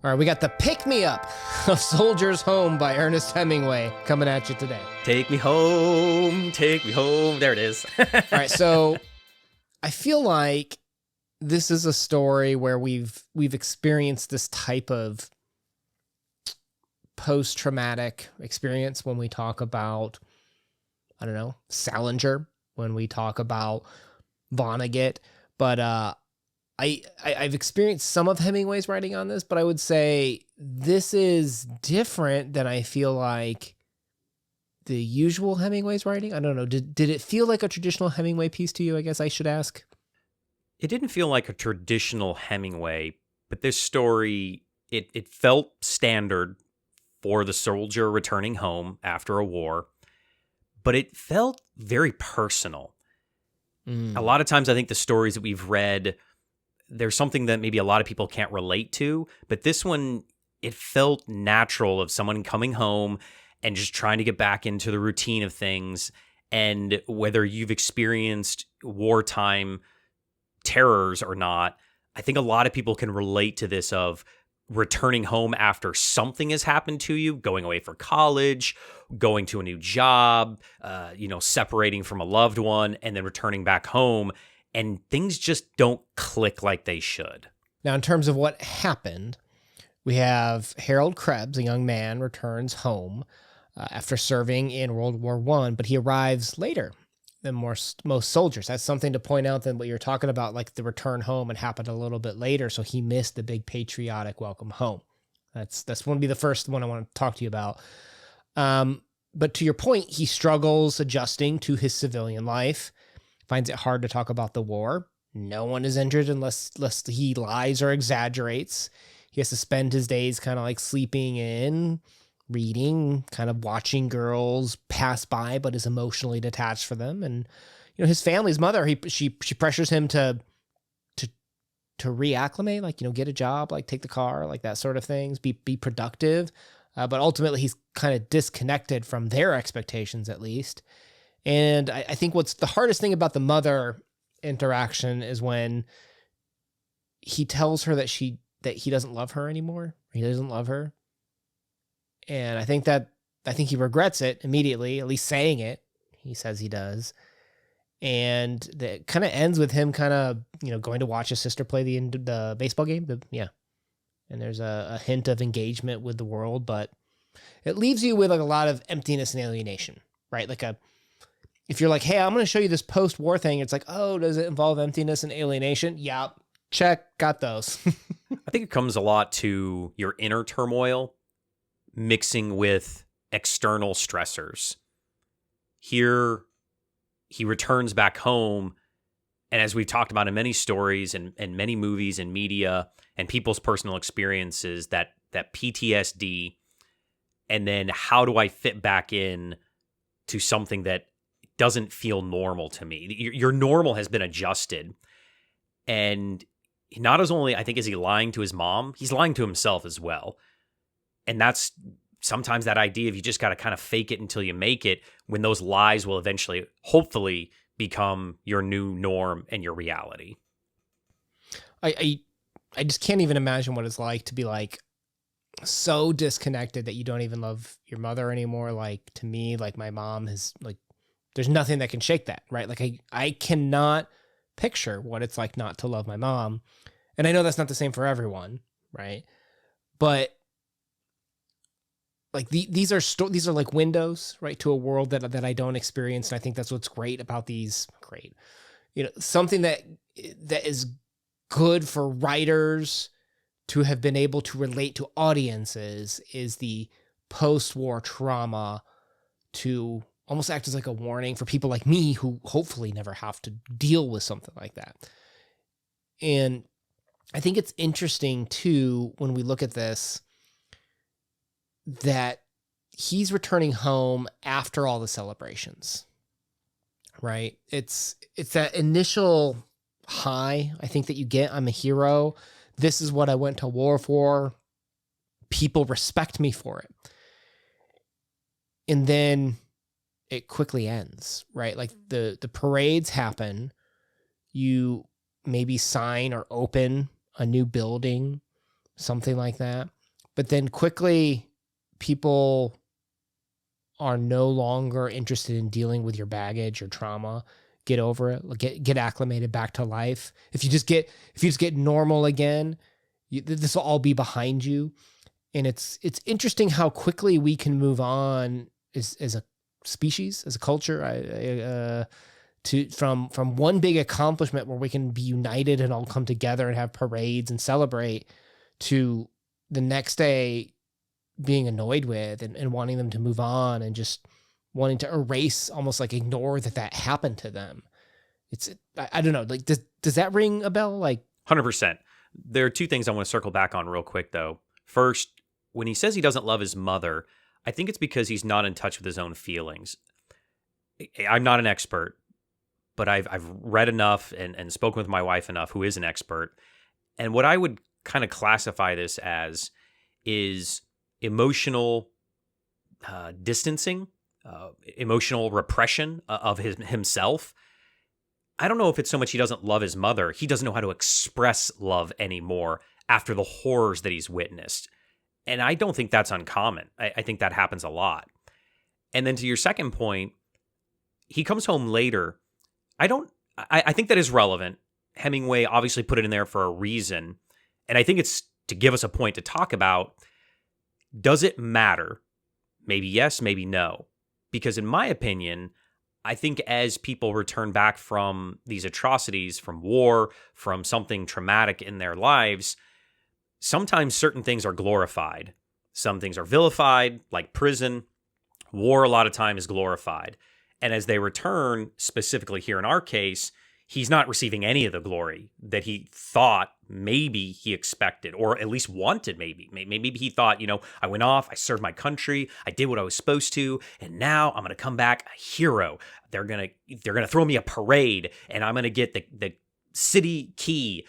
All right, we got the Pick Me Up of Soldier's Home by Ernest Hemingway coming at you today. Take me home, take me home. There it is. All right, so I feel like this is a story where we've experienced this type of post-traumatic experience when we talk about, I don't know, Salinger, when we talk about Vonnegut, but I've experienced some of Hemingway's writing on this, but I would say this is different than I feel like the usual Hemingway's writing. I don't know. Did it feel like a traditional Hemingway piece to you? I guess I should ask. It didn't feel like a traditional Hemingway, but this story, it felt standard for the soldier returning home after a war, but it felt very personal. A lot of times I think the stories that we've read, there's something that maybe a lot of people can't relate to, but this one, it felt natural of someone coming home and just trying to get back into the routine of things. And whether you've experienced wartime terrors or not, I think a lot of people can relate to this of returning home after something has happened to you, going away for college, going to a new job, separating from a loved one, and then returning back home. And things just don't click like they should. Now, in terms of what happened, we have Harold Krebs, a young man, returns home after serving in World War I, but he arrives later than most soldiers. That's something to point out than what you're talking about, like the return home, and happened a little bit later, so he missed the big patriotic welcome home. That's going to be the first one I want to talk to you about. But to your point, he struggles adjusting to his civilian life, finds it hard to talk about the war. No one is injured unless he lies or exaggerates. He has to spend his days kind of like sleeping in, reading, kind of watching girls pass by, but is emotionally detached for them. And, his family's mother, she pressures him to reacclimate, like, get a job, like take the car, like that sort of things, be productive. But ultimately he's kind of disconnected from their expectations, at least. And I think what's the hardest thing about the mother interaction is when he tells her that he doesn't love her anymore. He doesn't love her. And I think he regrets it immediately, at least saying it. He says he does. And that kind of ends with him kind of, going to watch his sister play the baseball game. And there's a hint of engagement with the world, but it leaves you with like a lot of emptiness and alienation, right? If you're like, hey, I'm going to show you this post-war thing, it's like, oh, does it involve emptiness and alienation? Yeah, check, got those. I think it comes a lot to your inner turmoil mixing with external stressors. Here, he returns back home, and as we've talked about in many stories and many movies and media and people's personal experiences, that PTSD, and then how do I fit back in to something that doesn't feel normal to me. Your normal has been adjusted. And not as only, I think, is he lying to his mom, he's lying to himself as well. And that's sometimes that idea of you just got to kind of fake it until you make it, when those lies will eventually, hopefully, become your new norm and your reality. I just can't even imagine what it's like to be like so disconnected that you don't even love your mother anymore. Like, to me, like my mom has like, there's nothing that can shake that, right? Like I cannot picture what it's like not to love my mom. And I know that's not the same for everyone, right? But like these are like windows, right, to a world that I don't experience. And I think that's what's great about these. Something that is good for writers to have been able to relate to audiences is the post-war trauma to almost act as like a warning for people like me who hopefully never have to deal with something like that. And I think it's interesting too, when we look at this, that he's returning home after all the celebrations, right? It's that initial high, I think, that you get. I'm a hero. This is what I went to war for. People respect me for it. And then it quickly ends, right? Like the parades happen. You maybe sign or open a new building, something like that. but then quickly people are no longer interested in dealing with your baggage or trauma. Get over it. Get acclimated back to life. If you just get normal again, this will all be behind you. And it's interesting how quickly we can move on as a species, as a culture, from one big accomplishment where we can be united and all come together and have parades and celebrate, to the next day being annoyed with and wanting them to move on and just wanting to erase, almost like ignore that happened to them. I don't know, like, does that ring a bell? Like, 100%. There are two things I want to circle back on real quick, though. First, when he says he doesn't love his mother, I think it's because he's not in touch with his own feelings. I'm not an expert, but I've read enough and spoken with my wife enough, who is an expert. And what I would kind of classify this as is emotional distancing, emotional repression of himself. I don't know if it's so much he doesn't love his mother. He doesn't know how to express love anymore after the horrors that he's witnessed. And I don't think that's uncommon. I think that happens a lot. And then to your second point, he comes home later. I think that is relevant. Hemingway obviously put it in there for a reason. And I think it's to give us a point to talk about. Does it matter? Maybe yes, maybe no. Because in my opinion, I think as people return back from these atrocities, from war, from something traumatic in their lives, sometimes certain things are glorified. Some things are vilified, like prison. War, a lot of time, is glorified. And as they return, specifically here in our case, he's not receiving any of the glory that he thought maybe he expected, or at least wanted. Maybe he thought, I went off, I served my country, I did what I was supposed to, and now I'm going to come back a hero. They're going to throw me a parade, and I'm going to get the city key,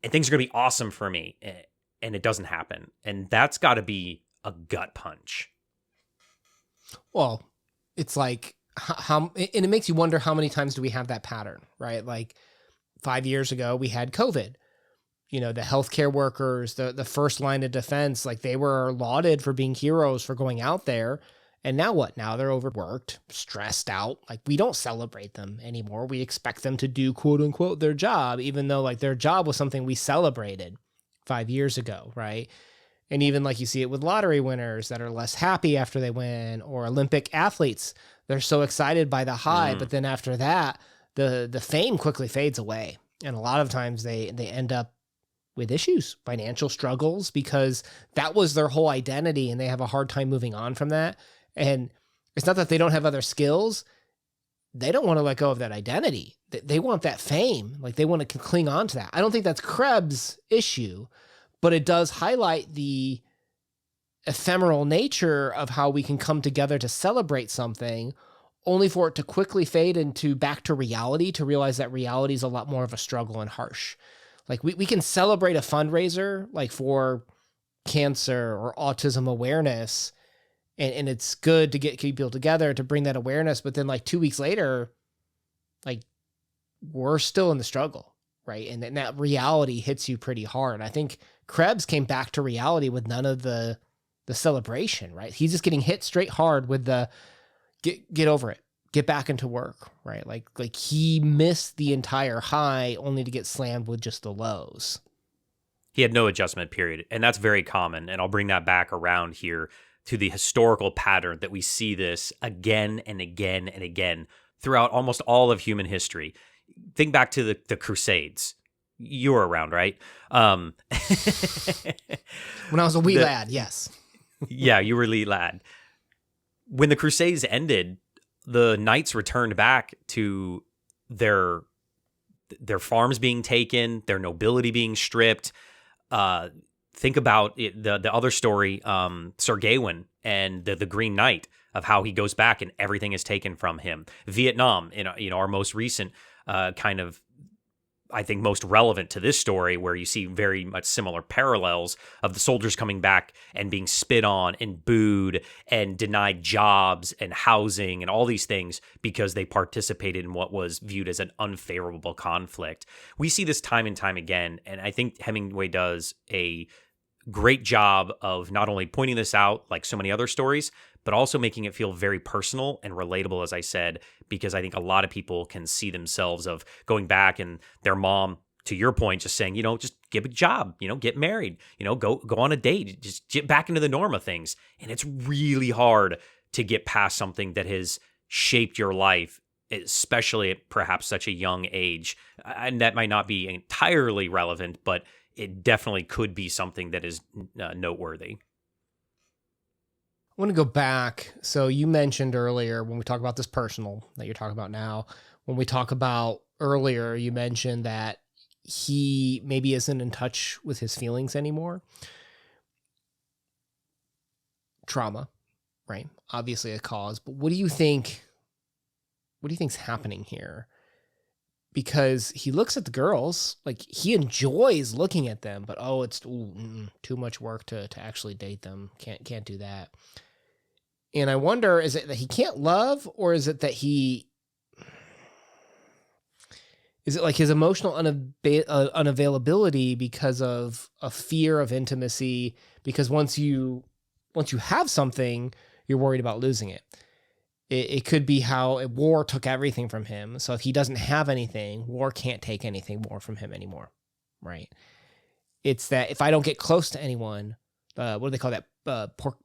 and things are going to be awesome for me. And it doesn't happen. And that's got to be a gut punch. Well, it's like, and it makes you wonder, how many times do we have that pattern, right? Like 5 years ago, we had COVID. The healthcare workers, the first line of defense, like, they were lauded for being heroes for going out there. And now what? Now they're overworked, stressed out. Like, we don't celebrate them anymore. We expect them to do, quote unquote, their job, even though, like, their job was something we celebrated 5 years ago, right? And even, like, you see it with lottery winners that are less happy after they win, or Olympic athletes. They're so excited by the high, but then after that, the fame quickly fades away. And a lot of times they end up with issues, financial struggles, because that was their whole identity, and they have a hard time moving on from that. And it's not that they don't have other skills. They don't want to let go of that identity. They want that fame. Like, they want to cling on to that. I don't think that's Krebs' issue, but it does highlight the ephemeral nature of how we can come together to celebrate something, only for it to quickly fade into back to reality, to realize that reality is a lot more of a struggle and harsh. Like, we can celebrate a fundraiser, like for cancer or autism awareness, and it's good to get people together to bring that awareness. But then, like, 2 weeks later, like, we're still in the struggle, right? And then that reality hits you pretty hard. I think Krebs came back to reality with none of the celebration, right? He's just getting hit straight hard with the get over it, get back into work, right? Like he missed the entire high only to get slammed with just the lows. He had no adjustment period, and that's very common. And I'll bring that back around here to the historical pattern that we see this again and again and again throughout almost all of human history. Think back to the Crusades. You were around, right? When I was a wee lad, yes. Yeah, you were a wee lad. When the Crusades ended, the knights returned back to their farms being taken, their nobility being stripped. Think about it, the other story, Sir Gawain and the Green Knight, of how he goes back and everything is taken from him. Vietnam, our most recent kind of, I think, most relevant to this story, where you see very much similar parallels of the soldiers coming back and being spit on and booed and denied jobs and housing and all these things because they participated in what was viewed as an unfavorable conflict. We see this time and time again, and I think Hemingway does a great job of not only pointing this out like so many other stories, but also making it feel very personal and relatable, as I said, because I think a lot of people can see themselves of going back and their mom, to your point, just saying, just give a job, get married, go on a date, just get back into the norm of things. And it's really hard to get past something that has shaped your life, especially at perhaps such a young age. And that might not be entirely relevant, but it definitely could be something that is noteworthy. I want to go back. So you mentioned earlier when we talk about this personal that you're talking about now, when we talk about earlier, you mentioned that he maybe isn't in touch with his feelings anymore. Trauma, right? Obviously a cause, but what do you think's happening here? Because he looks at the girls, like he enjoys looking at them, but it's too much work to actually date them. Can't do that. And I wonder, is it that he can't love, or is it that is it like his emotional unavailability because of a fear of intimacy? Because once you have something, you're worried about losing it. It could be how war took everything from him. So if he doesn't have anything, war can't take anything more from him anymore, right? It's that if I don't get close to anyone, what do they call that?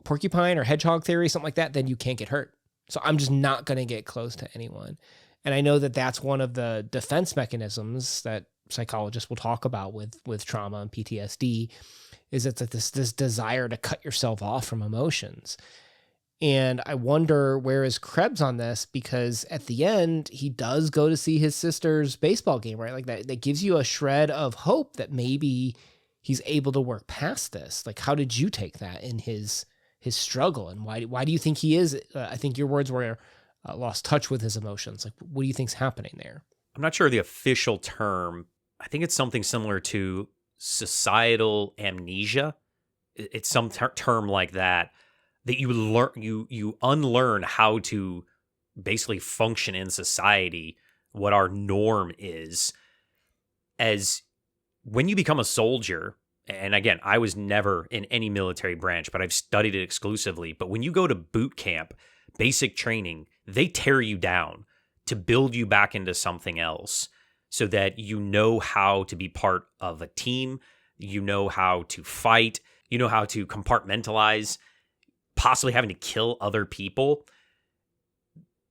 Porcupine or hedgehog theory, something like that, then you can't get hurt. So I'm just not going to get close to anyone. And I know that that's one of the defense mechanisms that psychologists will talk about with trauma and PTSD, is it's this desire to cut yourself off from emotions. And I wonder, where is Krebs on this? Because at the end, he does go to see his sister's baseball game, right? Like that gives you a shred of hope that maybe he's able to work past this. Like, how did you take that in his struggle? And why do you think he is, I think your words were, lost touch with his emotions? Like, what do you think's happening there? I'm not sure the official term. I think it's something similar to societal amnesia. It's some term like that you learn, you unlearn how to basically function in society, what our norm is. As when you become a soldier, and again, I was never in any military branch, but I've studied it exclusively. But when you go to boot camp, basic training, they tear you down to build you back into something else so that you know how to be part of a team, you know how to fight, you know how to compartmentalize, possibly having to kill other people.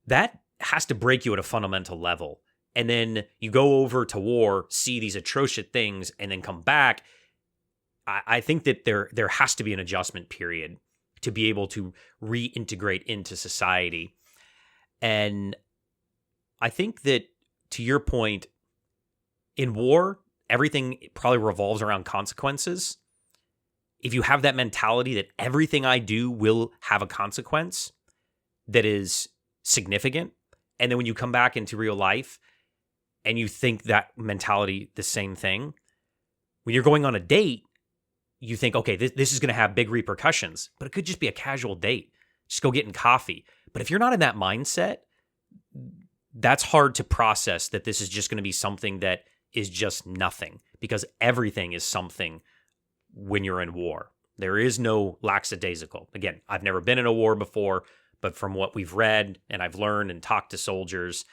That has to break you at a fundamental level. And then you go over to war, see these atrocious things, and then come back. I think that there has to be an adjustment period to be able to reintegrate into society. And I think that, to your point, in war, everything probably revolves around consequences. If you have that mentality that everything I do will have a consequence that is significant, and then when you come back into real life and you think that mentality the same thing, when you're going on a date, you think, okay, this is going to have big repercussions, but it could just be a casual date. Just go getting coffee. But if you're not in that mindset, that's hard to process, that this is just going to be something that is just nothing, because everything is something when you're in war. There is no lackadaisical. Again, I've never been in a war before, but from what we've read and I've learned and talked to soldiers,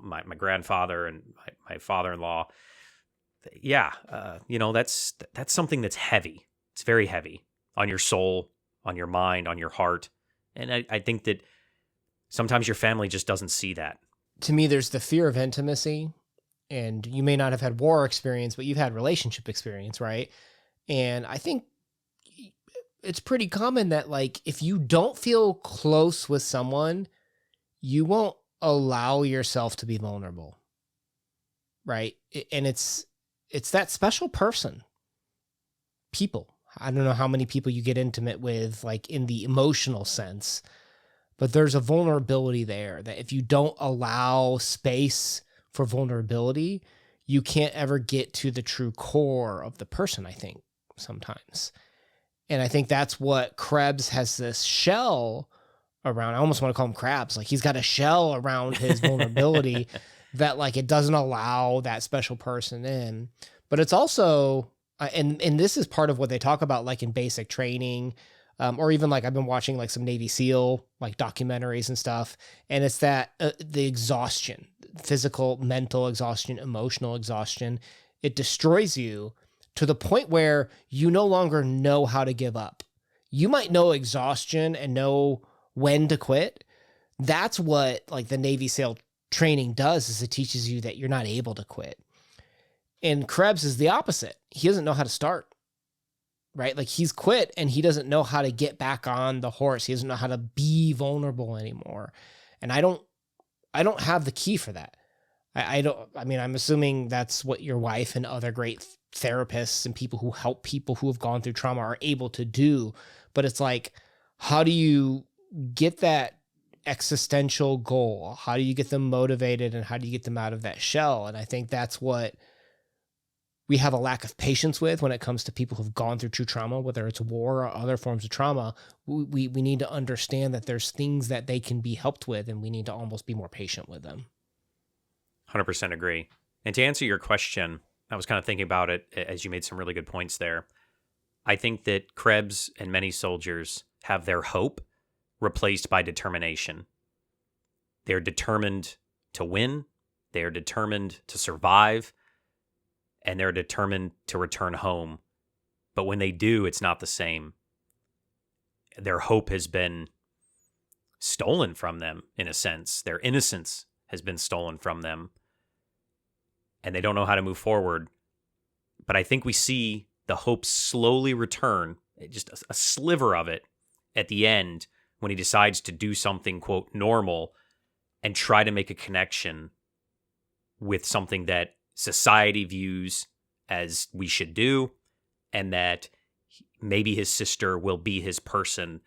my grandfather and my father-in-law, that's something that's heavy. It's very heavy on your soul, on your mind, on your heart. And I think that sometimes your family just doesn't see that. To me, there's the fear of intimacy, and you may not have had war experience, but you've had relationship experience, right? And I think it's pretty common that, like, if you don't feel close with someone, you won't allow yourself to be vulnerable, right? And it's that special person. People. I don't know how many people you get intimate with, like, in the emotional sense, but there's a vulnerability there that if you don't allow space for vulnerability, you can't ever get to the true core of the person, I think, sometimes. And I think that's what Krebs has, this shell around. I almost want to call him Krabs. Like, he's got a shell around his vulnerability that, like, it doesn't allow that special person in. But it's also And this is part of what they talk about, like in basic training, or even like I've been watching like some Navy SEAL like documentaries and stuff, and it's that the exhaustion, physical, mental exhaustion, emotional exhaustion, it destroys you to the point where you no longer know how to give up. You might know exhaustion and know when to quit. That's what like the Navy SEAL training does, is it teaches you that you're not able to quit. And Krebs is the opposite. He doesn't know how to start, right? Like he's quit and he doesn't know how to get back on the horse. He doesn't know how to be vulnerable anymore. And I don't have the key for that. I mean, I'm assuming that's what your wife and other great therapists and people who help people who have gone through trauma are able to do. But it's like, how do you get that existential goal? How do you get them motivated, and how do you get them out of that shell? And I think that's what we have a lack of patience with when it comes to people who've gone through true trauma, whether it's war or other forms of trauma. We need to understand that there's things that they can be helped with, and we need to almost be more patient with them. 100% agree. And to answer your question, I was kind of thinking about it as you made some really good points there. I think that Krebs and many soldiers have their hope replaced by determination. They're determined to win. They're determined to survive. And they're determined to return home. But when they do, it's not the same. Their hope has been stolen from them, in a sense. Their innocence has been stolen from them. And they don't know how to move forward. But I think we see the hope slowly return, just a sliver of it at the end, when he decides to do something, quote, normal, and try to make a connection with something that society views as we should do, and that maybe his sister will be his person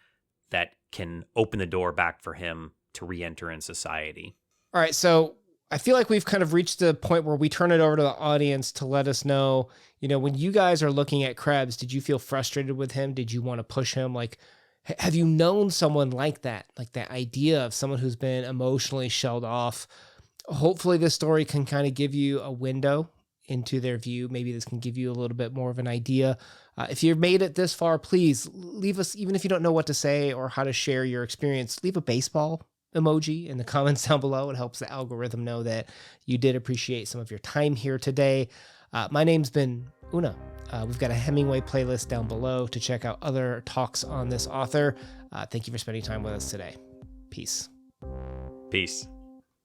that can open the door back for him to re-enter in society. All right, so I feel like we've kind of reached the point where we turn it over to the audience to let us know, when you guys are looking at Krebs, did you feel frustrated with him? Did you want to push him? Like, have you known someone like that idea of someone who's been emotionally shelled off? Hopefully this story can kind of give you a window into their view. Maybe this can give you a little bit more of an idea. If you've made it this far, please leave us, even if you don't know what to say or how to share your experience, leave a baseball emoji in the comments down below. It helps the algorithm know that you did appreciate some of your time here today. My name's been Una. We've got a Hemingway playlist down below to check out other talks on this author. Thank you for spending time with us today. Peace. Peace.